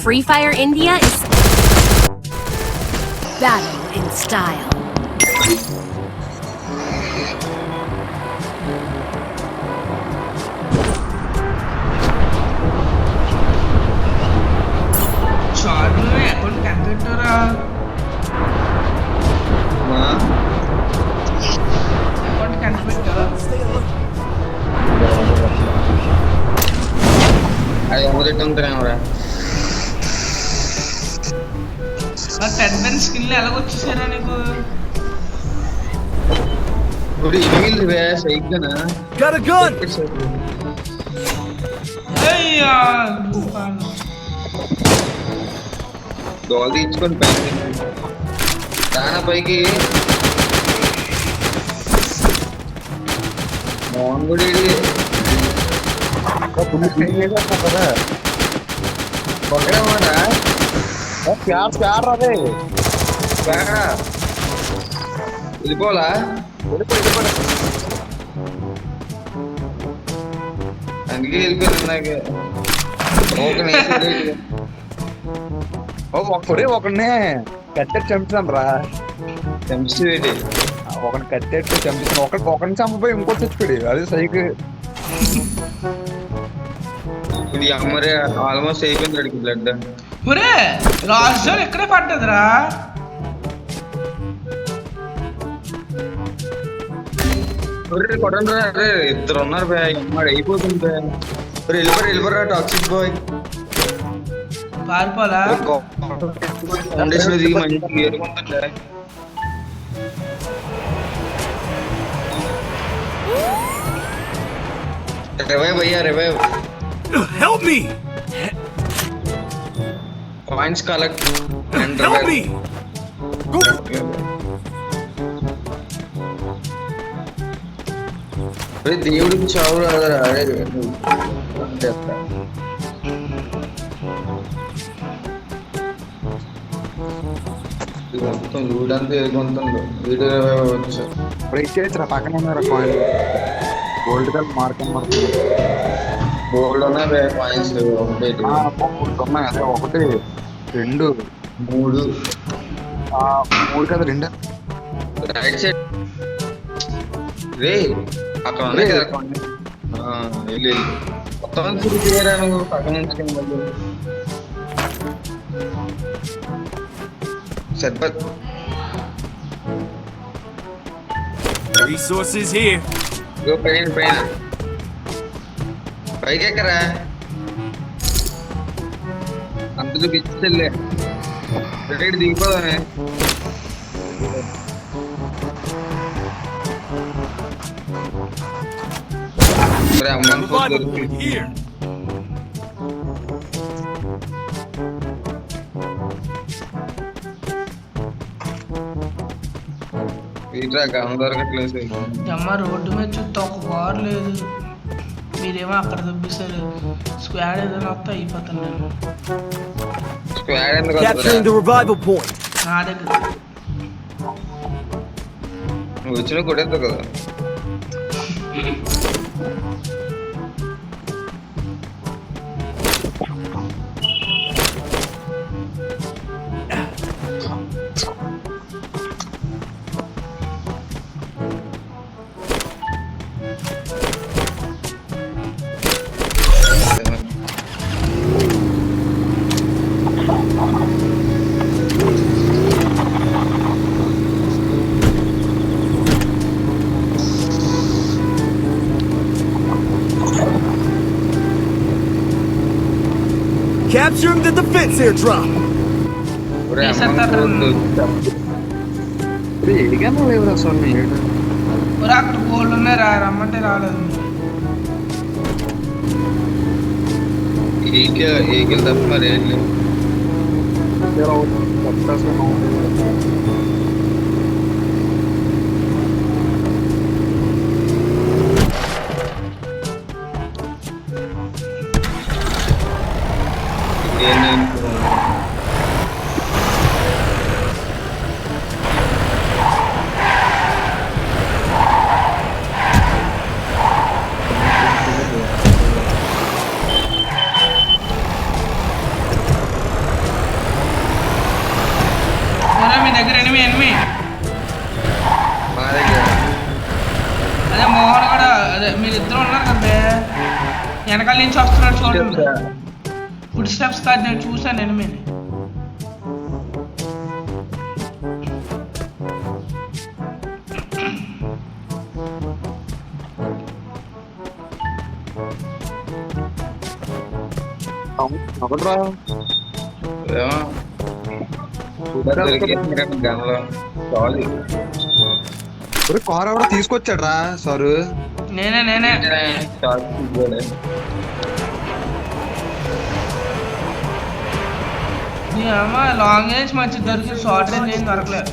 Free Fire India is battle in style. Short account కనిపెట్టారా account కనిపెట్టారా అది మొదటి ఉంటారా టెన్ స్కిల్ ఎలాగొచ్చేసారా నీకు ఇప్పుడు ఇమిగిల్ సైకినా అయ్యా దోలు తీర్చుకొని పైకి దానా పైకి మోహన్ గుడి ఒకడేమాడా వెళ్ళిపోలా అందుకే వెళ్ళిపోయింది నాకు ఒకడే ఒకడినే కట్టెట్ చంపుతాను రా చంపిస్తే ఏంటి ఒకటి కట్టెట్ చంపుతాను ఒకరిని చంపపోయి ఇంకోటి చచ్చిపోయాడు అదే సైకి ఇప్పుడు ఈ అమ్మరే ఆల్మోస్ట్ అయిపోయింది అడిగి బ్లడ్ ఒరే లాస్ట్ జోన్ ఎక్కడే పడ్డదిరా కొట్టండి రా అరే ఇద్దరు ఉన్నారు బాయ్ అమ్మాడు అయిపోతుంది బాయ్ వెళ్ళిపోరా టాక్సిక్ బాయ్ పారిపోలా ఫౌండేషన్ దిగి మంచి ఏరుకుంటుండే రివైవ్ అయ్యా revive Help me! Points collect and Help me! Go! దేవుడికి చావు రాదరా మొత్తం లూడంతా ఎదుర్కొంటుందో వీడియో వచ్చా బ్రేక్ చేయొచ్చు పక్కన ఉన్నారు coin gold colour market gold ఉన్నాయి పాయింట్స్ ఒకటి ఉన్నాయి అదే ఒకటి రెండు మూడు మూడు కదా రెండు రైట్ సైడ్ రే అక్కడ ఉన్నాయి కదా వెళ్ళి మొత్తం తిరిగి చేయరా నువ్వు పక్కన నుంచి సరిపత్ Resources here. పైన పైకి ఎక్కరా అంతలో పిచ్చలే రేటు దిగిపోదానే Revival point here. వీట్రా గమ్ దొరకట్లేదు అమ్మ రోడ్డు మీద చూస్తే ఒక కారు లేదు మీరేమో అక్కడ దొబ్బిస్తారు స్క్వాడ్ ఏదైనా వస్తే అయిపోతాను నేను స్క్వాడ్ ఎందుకు Capturing the revival point. నా దగ్గర నువ్వు వచ్చిన కొట్టేస్తావు కదా Capturing the defense airdrop. ఏడిగానో లేవురా స్వామి ఒరే అక్కడ గోల్డ్ ఉన్నాయి రమ్మంటే రాలేదు ఈగిల్ తప్ప మరి ఏం లేదు వెనకాల నుంచి వస్తున్నాడు చూడండి. ఫుడ్ స్టెప్స్ కాదు, నేను చూసాను ఎనిమిది. అవడరా కార్ ఎవడో తీసుకొచ్చాడ్రా సారు. నేనే అమ్మా లాంగ్ రేంజ్ మంచి దొరికి షార్ట్ రేంజ్ ఏం దొరకలేదు.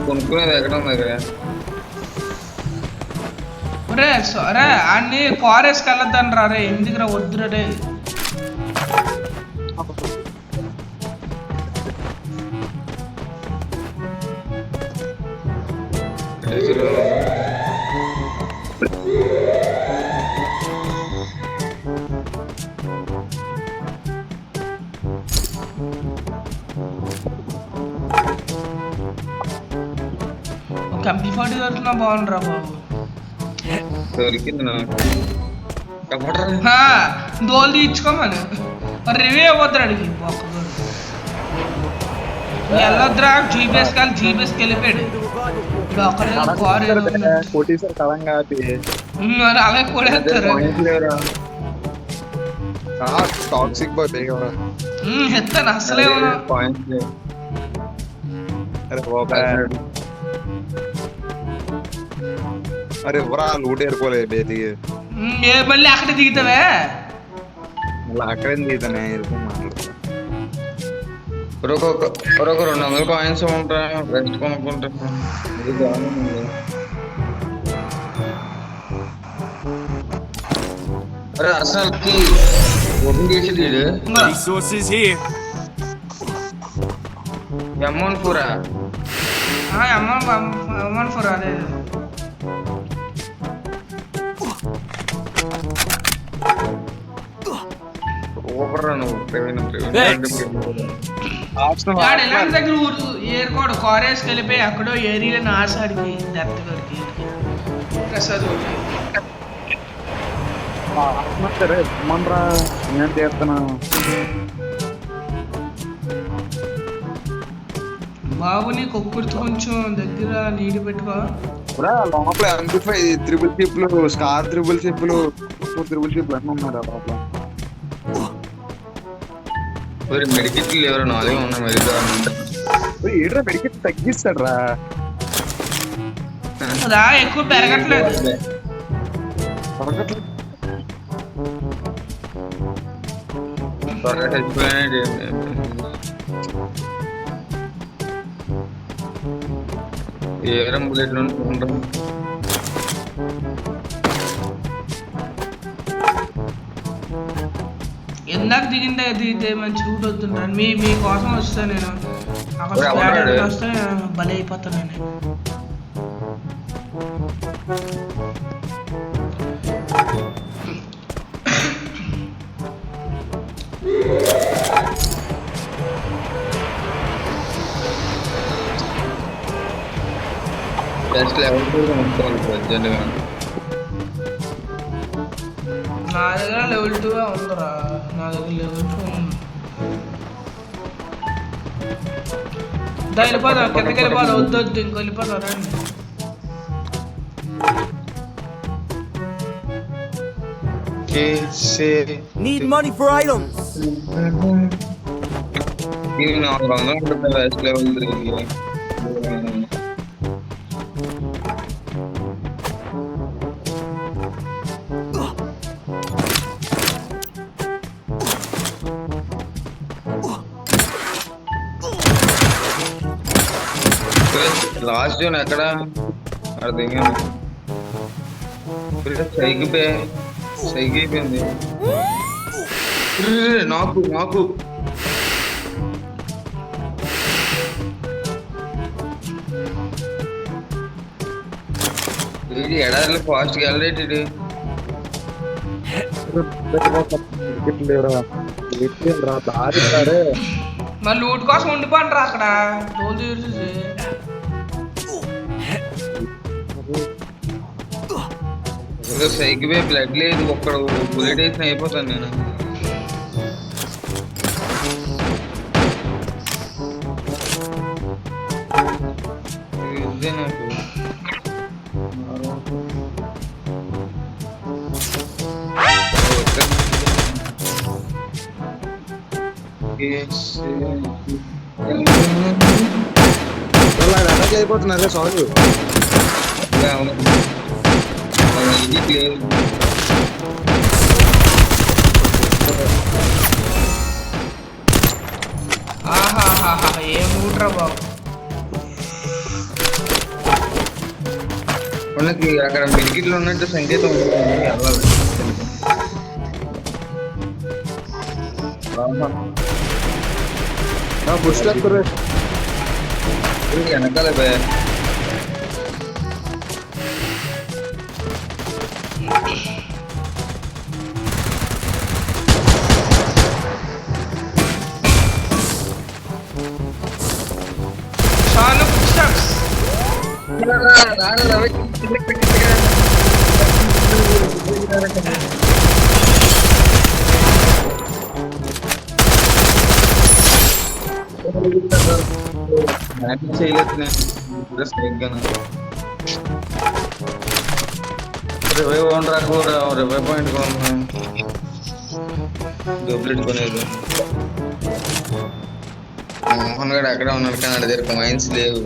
కొనుక్కునేది ఎక్కడ ఉంది ఇక్కడ? ఒరే సరే అన్ని కార్ వేసుకెళ్ళొద్దని రా రే, ఎందుకురా వద్దురా రే. ఒక MP40 దొరికినా బాగుండ్రా బాబు. దొరికింది దోలు తీర్చుకోమని రివ్యూ అవ్వద్దురా అడిగి వెళ్ళొద్దురా. జీపీఎస్కి వెళ్ళిపోయాడు. ఇప్పుడు అలాగే కొడేస్తారు. ఎత్తాను అసలే అరే ఎవరా లూట్ ఏరుకోలే బేది మళ్ళీ అక్కడ దిగుతావే. మళ్ళీ అక్కడేం దిగుతానే ఎరుకో మాట్లాడుతా. ఒక 200 కాయిన్స్ ఉంటా రెస్ట్ కొనుక్కుంటాను. అరే అసలుకి ఓపెన్ చేసి Resources here. అమౌంట్ పూరా అమౌంట్ ఫర్ అదే దగ్గర ఊరు ఏరుకోడు. కారేజ్ వెళ్ళిపోయి అక్కడో ఏరియాలో నాసాడికి దత్త గారికి ప్రసాద్ నేను చేస్తున్నా బాబు. నీకు ఒక్కడితో కొంచెం దగ్గర నీటి పెట్టుకో లోపల అంతిఫై త్రిబుల్ షిప్లు, స్టార్ త్రిబుల్ షిప్లు, త్రిబుల్ షిప్లు అన్నీ ఉన్నాయి లోపల. మెడికెట్లు ఎవరు 4 ఉన్నాయి. ఏడ్రా మెడికెట్ తగ్గిస్తాడు రా. ఎక్కువ పెరగట్లేదు. ఏరం బుల్లెట్లు ఉంటాం. ఎందాక దిగితే మంచి రూట్ వస్తుంటాను. మీ కోసం వస్తా నేను. అక్కడ వస్తే బలి అయిపోతాను నేను. నా దగ్గర లెవెల్ 2 ఉందిరా. నా దగ్గర లెవెల్ 2 ఉంది. వెళ్ళిపోదాం, కిందకి వెళ్ళిపోదాం. వద్దు ఇంకో వెళ్ళిపోదాం రండి. Need money for items. Last zone ఎక్కడ అర్థం సైకి అయిపోయింది. నాకు ఇది ఎడారిలో ఫాస్ట్ గా వెళ్ళేటి. మరి లూట్ కోసం ఉండిపోండి రా అక్కడ. రోజు చూసి సైకి బే బ్లడ్ లేదు, ఒక్కడ బుల్లెట్ వేసిన అయిపోతాను నేను. ఇదే నాకు అటాక్ అయిపోతున్నారు సారీ. ఇది లేదు. ఆహాహాహా ఏం ఊట్రా బాబు. మనకి అక్కడ మెడికిట్లు ఉన్నట్టు సంకేతం వెళ్ళాలి. పుష్ట వెనకాల బే చాలు పుషప్స్. చేయలేదు రివైవ్ ఓనరా కూడా రివైవ్ పాయింట్ డూప్లెట్ కొనేది. మోహన్ గారు అక్కడ ఉన్నాడు కానీ అక్కడ దగ్గర మైన్స్ లేవు.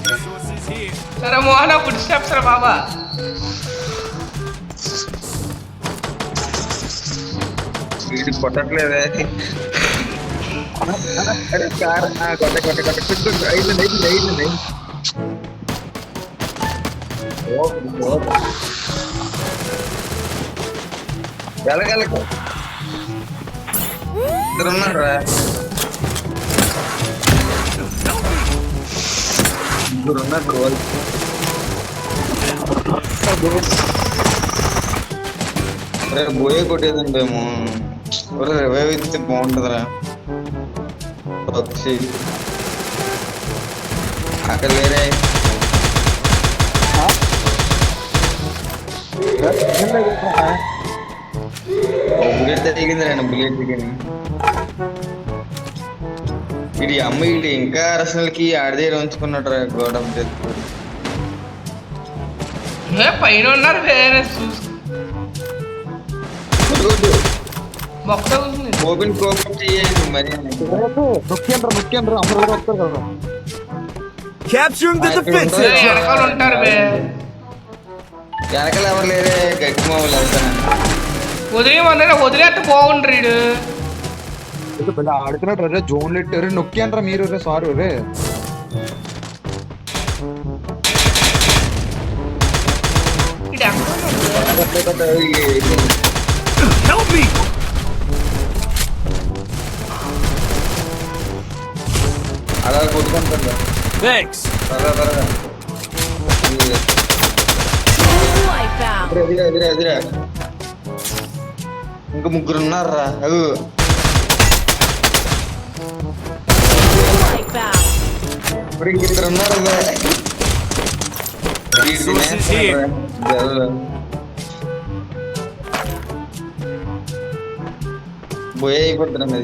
Resources here. సరే మోహన పుషప్స్ రా బాబా. వీడి కొట్టట్లేదే. అరే కార్ కొట్ట కొట్ట కొట్ట కొట్టు ఐదు ఎలాగెలకు ఇద్దరు ఉన్నారా? ముగ్గురు ఉన్నారు. అరే బోయే కొట్టేదండి ఏమో. రివైవ్ ఇస్తే బాగుంటుందిరా. పక్షి అక్కడ వేరే బుల్లెట్ తగిలింది. నేను బుల్లెట్ దిగింది. ఇది అమ్మ ఇది ఇంకా అసలుకి ఆడదేరు ఉంచుకున్నట్టు గోడం చేస్తుంది. పైన ఉన్నారు వేరే చూసి మొక్క ఓపెన్ కోపం చేయాలి మరి. నొక్కేంద్ర అందరూ వస్తారు కదా. Capturing the defensive. వెనకాల ఉంటారు బే. వెనకాల ఎవరు లేరే గట్టి మామూలు వెళ్తాను. వదిలేమన్నారా? వదిలేస్తే బాగుండ్రీడు. ఆడుతున్నట్టు రే జోన్లు ఎట్టారు నొక్కేంద్ర మీరు రే సారీ రే. Help me. అలా కొట్టుకుంటాను. Thanks. త్వరగా Wipeout. ఎదిరా ఇంకా ముగ్గురు ఉన్నారా? Wipeout. ఇప్పుడు ఇద్దరు ఉన్నారు. బోయే అయిపోతున్నాను.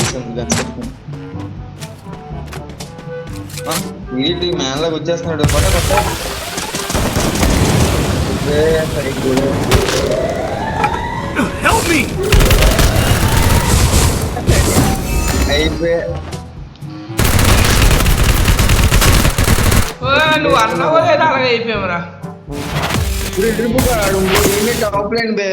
వీటి మేనలోకి వచ్చేస్తున్నాడు. పట్ట పట్ట Help me. అయిపోయా. నువ్వు అన్నావో లేదా అలాగే అయిపోయావురా. ఇప్పుడు టాప్ లైన్ బే.